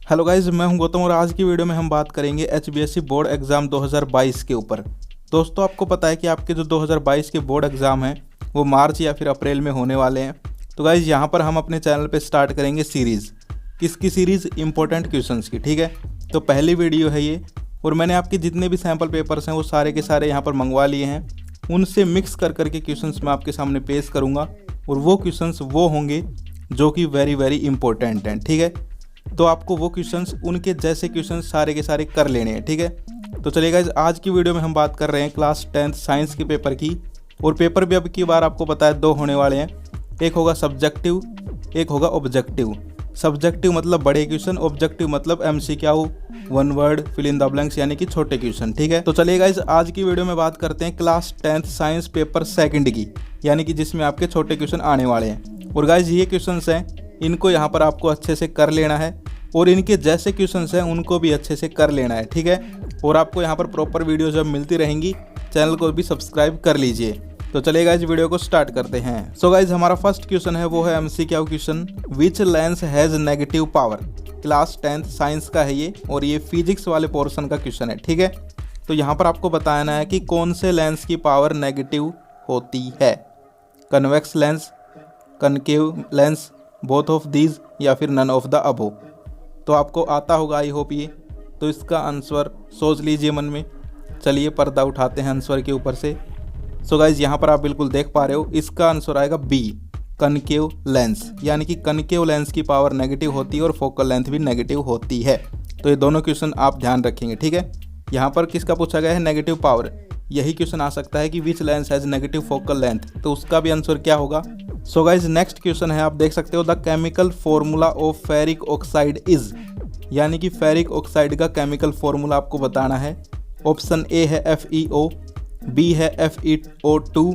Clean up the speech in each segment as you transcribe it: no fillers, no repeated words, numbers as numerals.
Hello guys, मैं हूं गौतम और आज की वीडियो में हम बात करेंगे एचबीएससी बोर्ड एग्ज़ाम 2022 के ऊपर। दोस्तों, आपको पता है कि आपके जो 2022 के बोर्ड एग्ज़ाम हैं वो मार्च या फिर अप्रैल में होने वाले हैं। तो गाइज यहाँ पर हम अपने चैनल पे स्टार्ट करेंगे सीरीज़। किसकी सीरीज़? इंपॉर्टेंट क्वेश्चंस की। ठीक है, तो पहली वीडियो है ये और मैंने आपके जितने भी सैम्पल पेपर्स हैं वो सारे के सारे यहाँ पर मंगवा लिए हैं। उनसे मिक्स कर करके क्वेश्चंस मैं आपके सामने पेश करूँगा और वो क्वेश्चंस वो होंगे जो कि वेरी इंपॉर्टेंट हैं। ठीक है, तो आपको वो क्वेश्चंस उनके जैसे क्वेश्चंस सारे के सारे कर लेने हैं। ठीक है, तो चलिए गाइस, आज की वीडियो में हम बात कर रहे हैं क्लास 10th साइंस के पेपर की। और पेपर भी अब की बार आपको पता है दो होने वाले हैं, एक होगा सब्जेक्टिव, एक होगा ऑब्जेक्टिव। सब्जेक्टिव मतलब बड़े क्वेश्चन, ऑब्जेक्टिव मतलब MCQ, one word, fill in the blanks यानी कि छोटे क्वेश्चन। ठीक है, तो चलिए गाइस, आज की वीडियो में बात करते हैं class 10th science paper second की, यानी कि जिसमें आपके छोटे क्वेश्चन आने वाले हैं। और गाइस, ये क्वेश्चंस हैं, इनको यहाँ पर आपको अच्छे से कर लेना है और इनके जैसे क्वेश्चंस हैं उनको भी अच्छे से कर लेना है। ठीक है, और आपको यहाँ पर प्रॉपर वीडियो जब मिलती रहेंगी चैनल को भी सब्सक्राइब कर लीजिए। तो चलिए गाइस, वीडियो को स्टार्ट करते हैं। सो गाइस, हमारा फर्स्ट क्वेश्चन है वो है MCQ question, which lens has negative power. Class 10th science का है ये और ये फिजिक्स वाले पोर्शन का क्वेश्चन है। ठीक है, तो यहाँ पर आपको बताना है कि कौन से लेंस की पावर नेगेटिव होती है, convex lens, concave lens, both of these या फिर नन ऑफ द अबो। तो आपको आता होगा आई होप ये। तो इसका आंसर सोच लीजिए मन में। चलिए पर्दा उठाते हैं आंसर के ऊपर से। सो गाइज, यहाँ पर आप बिल्कुल देख पा रहे हो, इसका आंसर आएगा बी, कनकेव लेंस। यानी कि कनकेव लेंस की पावर नेगेटिव होती है और फोकल लेंथ भी नेगेटिव होती है। तो ये दोनों क्वेश्चन आप ध्यान रखेंगे। ठीक है, यहाँ पर किसका पूछा गया है? Negative power. यही क्वेश्चन आ सकता है कि which lens has negative focal length, तो उसका भी आंसर क्या होगा? सो गाइज, नेक्स्ट क्वेश्चन है, आप देख सकते हो, the chemical formula of ferric oxide is. यानी कि फेरिक ऑक्साइड का केमिकल फॉर्मूला आपको बताना है। ऑप्शन ए है FeO, बी है FeO2,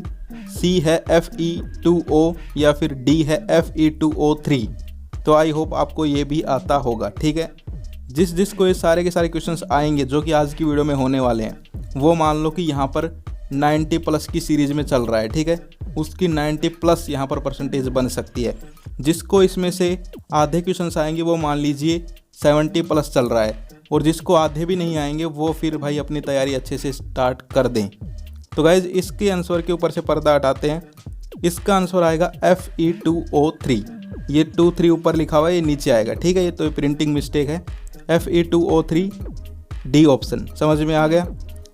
सी है Fe2O या फिर डी है Fe2O3। तो आई होप आपको ये भी आता होगा। ठीक है, जिसको ये सारे के सारे क्वेश्चंस आएंगे जो कि आज की वीडियो में होने वाले हैं, वो मान लो कि यहाँ पर 90 प्लस की सीरीज़ में चल रहा है। ठीक है, उसकी 90 प्लस यहाँ पर परसेंटेज बन सकती है। जिसको इसमें से आधे क्वेश्चंस आएंगे वो मान लीजिए 70 प्लस चल रहा है, और जिसको आधे भी नहीं आएंगे वो फिर भाई अपनी तैयारी अच्छे से स्टार्ट कर दें। तो गाइज, इसके आंसर के ऊपर से पर्दा हटाते हैं। इसका आंसर आएगा Fe2O3। ये 2-3 ऊपर लिखा हुआ है, ये नीचे आएगा। ठीक है, ये तो प्रिंटिंग मिस्टेक है। Fe2O3 D option. समझ में आ गया?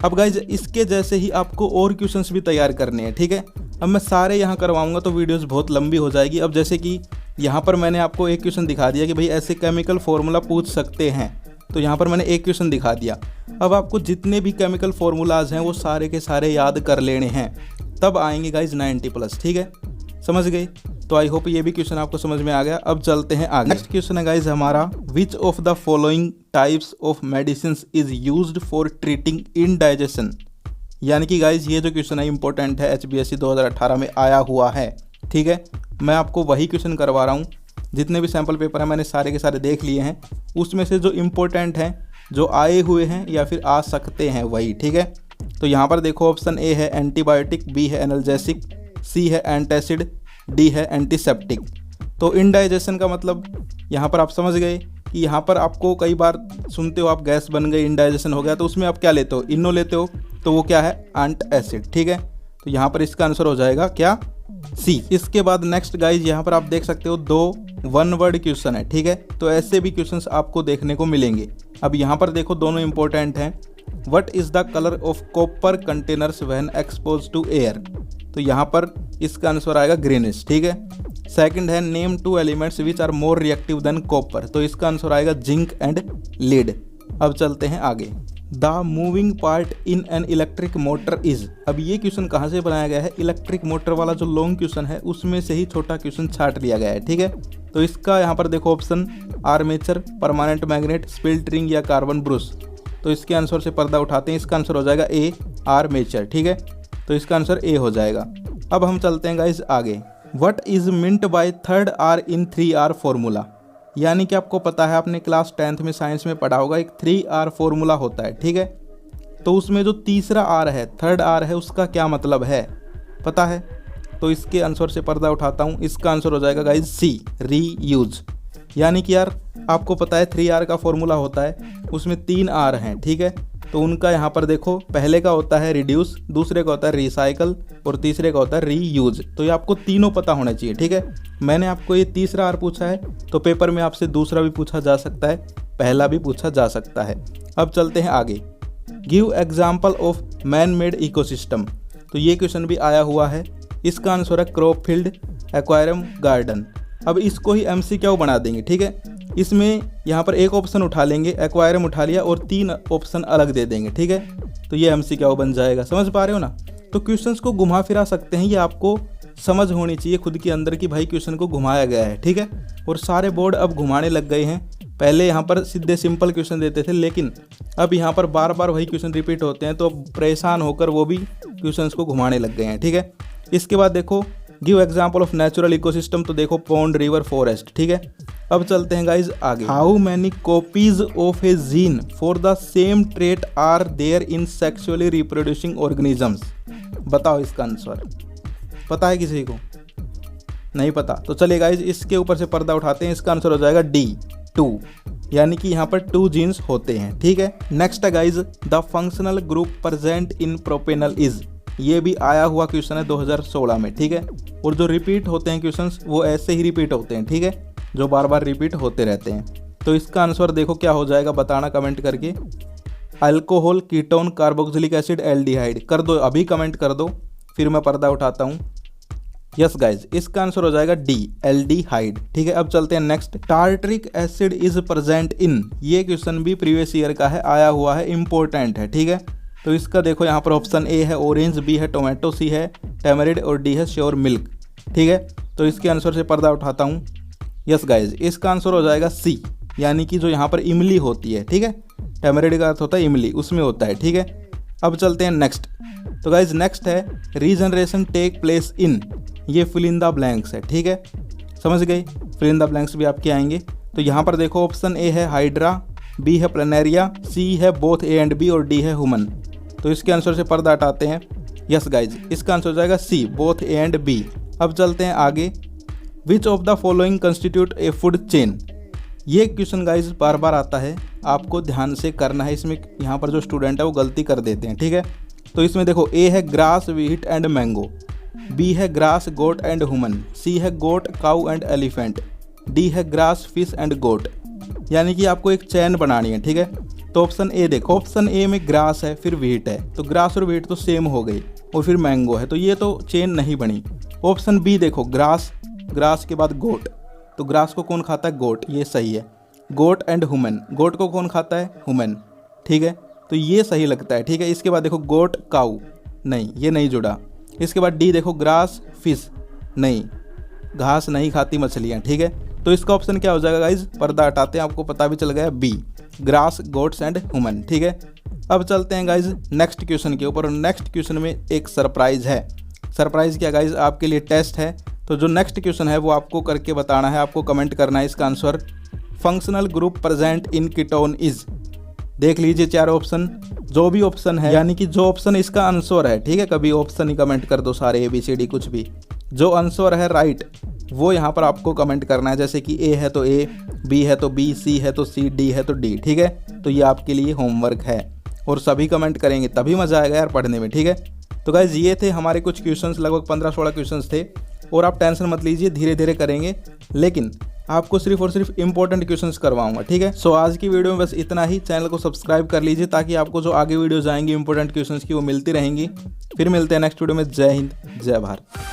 अब गाइज, इसके जैसे ही आपको और क्वेश्चंस भी तैयार करने हैं। ठीक है, अब मैं सारे यहाँ करवाऊंगा तो वीडियोस बहुत लंबी हो जाएगी। अब जैसे कि यहाँ पर मैंने आपको एक क्वेश्चन दिखा दिया कि भाई ऐसे केमिकल फॉर्मूला पूछ सकते हैं, तो यहाँ पर मैंने एक क्वेश्चन दिखा दिया। अब आपको जितने भी केमिकल फार्मूलाज हैं वो सारे के सारे याद कर लेने हैं, तब आएंगे गाइज 90 प्लस। ठीक है, समझ गए? तो आई होप ये भी क्वेश्चन आपको समझ में आ गया। अब चलते हैं आगे। नेक्स्ट क्वेश्चन है गाइज हमारा, which of the following types of medicine is used for treating indigestion. यानी कि गाइज, ये जो क्वेश्चन है इंपॉर्टेंट है, HBSC 2018 में आया हुआ है। ठीक है, मैं आपको वही क्वेश्चन करवा रहा हूँ। जितने भी सैम्पल पेपर हैं मैंने सारे के सारे देख लिए हैं, उसमें से जो इम्पोर्टेंट हैं, जो आए हुए हैं या फिर आ सकते हैं, वही। ठीक है, तो यहाँ पर देखो, ऑप्शन ए है एंटीबायोटिक, बी है एनाल्जेसिक, सी है एंटासिड, डी है एंटीसेप्टिक। तो इनडाइजेशन का मतलब यहाँ पर आप समझ गए कि यहाँ पर आपको कई बार सुनते हो आप, गैस बन गई, इनडाइजेशन हो गया, तो उसमें आप क्या लेते हो? इनो लेते हो, तो वो क्या है? एंटासिड। ठीक है, तो यहाँ पर इसका आंसर हो जाएगा क्या? सी। इसके बाद नेक्स्ट गाइज, यहाँ पर आप देख सकते हो 2 वन वर्ड क्वेश्चन है। ठीक है, तो ऐसे भी क्वेश्चंस आपको देखने को मिलेंगे। अब यहाँ पर देखो, दोनों इंपॉर्टेंट हैं। What is the colour of copper containers when expose to air. तो यहाँ पर इसका आंसर आएगा ग्रीनिश। ठीक है, सेकंड है, name 2 elements which are more reactive than copper. तो इसका आंसर आएगा जिंक एंड लीड। अब चलते हैं आगे। The moving part in an electric motor is. अब ये क्वेश्चन कहाँ से बनाया गया है? इलेक्ट्रिक मोटर वाला जो लॉन्ग क्वेश्चन है उसमें से ही छोटा क्वेश्चन छाट लिया गया है। ठीक है, तो इसका यहाँ पर देखो option, armature, permanent magnet, spilt ring या कार्बन ब्रूस। तो इसके आंसर से पर्दा उठाते हैं। इसका आंसर हो जाएगा ए, आर्मेचर। ठीक है, तो इसका आंसर ए हो जाएगा। अब हम चलते हैं गाइज आगे। What is meant by third R in 3R formula. यानी कि आपको पता है, आपने क्लास 10th में साइंस में पढ़ा होगा, एक 3R फॉर्मूला होता है। ठीक है, तो उसमें जो तीसरा R है, थर्ड R है, उसका क्या मतलब है पता है? तो इसके आंसर से पर्दा उठाता हूँ। इसका आंसर हो जाएगा गाइज सी, रीयूज। यानी कि यार आपको पता है 3R का फॉर्मूला होता है, उसमें 3R हैं, ठीक है। तो उनका यहाँ पर देखो, पहले का होता है रिड्यूस, दूसरे का होता है रिसाइकल और तीसरे का होता है रीयूज। तो ये आपको तीनों पता होना चाहिए, ठीक है। मैंने आपको ये तीसरा R पूछा है, तो पेपर में आपसे दूसरा भी पूछा जा सकता है, पहला भी पूछा जा सकता है। अब चलते हैं आगे। Give example of man made ecosystem. तो ये क्वेश्चन भी आया हुआ है। इसका आंसर है क्रॉप फील्ड, एक्वेरियम, गार्डन। अब इसको ही MCQ बना देंगे, ठीक है। इसमें यहाँ पर एक ऑप्शन उठा लेंगे, एक्वायरम उठा लिया और 3 ऑप्शन अलग दे देंगे, ठीक है। तो ये MCQ बन जाएगा, समझ पा रहे हो ना। तो क्वेश्चंस को घुमा फिरा सकते हैं, ये आपको समझ होनी चाहिए खुद के अंदर कि भाई क्वेश्चन को घुमाया गया है, ठीक है। और सारे बोर्ड अब घुमाने लग गए हैं। पहले यहाँ पर सीधे सिंपल क्वेश्चन देते थे, लेकिन अब यहाँ पर बार बार वही क्वेश्चन रिपीट होते हैं, तो परेशान होकर वो भी क्वेश्चंस को घुमाने लग गए हैं, ठीक है। इसके बाद देखो give example of natural ecosystem. तो देखो पॉन्ड, रिवर, फॉरेस्ट, ठीक है। अब चलते हैं गाइज आगे। How many copies of a gene for the same trait are there in sexually reproducing organisms. बताओ इसका आंसर। पता है किसी को? नहीं पता? तो चलिए गाइज इसके ऊपर से पर्दा उठाते हैं। इसका आंसर हो जाएगा D, 2, यानी कि यहाँ पर 2 जीन्स होते हैं, ठीक है। नेक्स्ट है guys the functional group present in propanal is. ये भी आया हुआ क्वेश्चन है 2016 में, ठीक है। और जो रिपीट होते हैं क्वेश्चंस वो ऐसे ही रिपीट होते हैं, ठीक है, जो बार बार रिपीट होते रहते हैं। तो इसका आंसर देखो क्या हो जाएगा, बताना कमेंट करके। Alcohol, ketone, carboxylic acid, aldehyde. कर दो, अभी कमेंट कर दो, फिर मैं पर्दा उठाता हूँ। यस गाइज, इसका आंसर हो जाएगा D, एल्डिहाइड, ठीक है। अब चलते हैं next. Tartaric acid is present in. ये क्वेश्चन भी प्रीवियस ईयर का है, आया हुआ है, इंपॉर्टेंट है, ठीक है। तो इसका देखो यहाँ पर ऑप्शन A है ऑरेंज, B है टोमेटो, C है टैमरिड और D है श्योर मिल्क, ठीक है। तो इसके आंसर से पर्दा उठाता हूँ। यस गाइज, इसका आंसर हो जाएगा C, यानी कि जो यहाँ पर इमली होती है, ठीक है। टैमरिड का अर्थ होता है इमली, उसमें होता है, ठीक है। अब चलते हैं नेक्स्ट। तो गाइज नेक्स्ट है रीजनरेशन टेक प्लेस इन। ये फिल इन द ब्लैंक्स है, ठीक है, समझ गए। फिल इन द ब्लैंक्स भी आपके आएंगे। तो यहाँ पर देखो ऑप्शन A है हाइड्रा, B है प्लेनेरिया, C है बोथ A एंड B और D है ह्यूमन। तो इसके आंसर से पर्दा हटाते हैं। यस गाइज, इसका आंसर हो जाएगा C, both A and B। अब चलते हैं आगे। Which of the following constitute A food chain. ये क्वेश्चन गाइज बार बार आता है, आपको ध्यान से करना है। इसमें यहाँ पर जो स्टूडेंट है वो गलती कर देते हैं, ठीक है। तो इसमें देखो A है grass, wheat and mango, B है grass, goat and human, C है goat, cow and elephant, D है ग्रास, फिश एंड गोट। यानी कि आपको एक चैन बनानी है, ठीक है। तो ऑप्शन A देखो, ऑप्शन A में ग्रास है, फिर व्हीट है, तो ग्रास और व्हीट तो सेम हो गई, और फिर मैंगो है, तो ये तो चेन नहीं बनी। ऑप्शन B देखो, ग्रास, ग्रास के बाद गोट, तो ग्रास को कौन खाता है? गोट, ये सही है। गोट एंड ह्यूमन, गोट को कौन खाता है? ह्यूमन, ठीक है, तो ये सही लगता है, ठीक है। इसके बाद देखो गोट, काऊ, नहीं, ये नहीं जुड़ा। इसके बाद D देखो, ग्रास, फिश, नहीं, घास नहीं खाती मछलियाँ, ठीक है। तो इसका ऑप्शन क्या हो जाएगा गाइज? पर्दा हटाते हैं, आपको पता भी चल गया, B, grass, goats and human, ठीक है। अब चलते हैं गाइज नेक्स्ट क्वेश्चन के ऊपर। नेक्स्ट क्वेश्चन में एक सरप्राइज है। सरप्राइज क्या गाइज? आपके लिए टेस्ट है। तो जो नेक्स्ट क्वेश्चन है वो आपको करके बताना है, आपको कमेंट करना है इसका answer. Functional group present in ketone is. देख लीजिए 4 ऑप्शन, जो भी ऑप्शन है, यानी कि जो ऑप्शन इसका आंसर है, ठीक है। कभी ऑप्शन ही कमेंट कर दो सारे, ABCD कुछ भी, जो आंसर है राइट वो यहाँ पर आपको कमेंट करना है। जैसे कि A है तो A, B है तो B, C है तो C, D है तो D, ठीक है। तो ये आपके लिए होमवर्क है, और सभी कमेंट करेंगे तभी मज़ा आएगा यार पढ़ने में, ठीक है। तो गाइज ये थे हमारे कुछ क्वेश्चंस, लगभग 15-16 क्वेश्चंस थे। और आप टेंशन मत लीजिए, धीरे धीरे करेंगे, लेकिन आपको सिर्फ और सिर्फ इंपॉर्टेंट क्वेश्चंस करवाऊंगा, ठीक है। सो आज की वीडियो में बस इतना ही। चैनल को सब्सक्राइब कर लीजिए ताकि आपको जो आगे वीडियोज आएंगी इंपॉर्टेंट क्वेश्चंस की वो मिलती रहेंगी। फिर मिलते हैं नेक्स्ट वीडियो में। जय हिंद, जय भारत।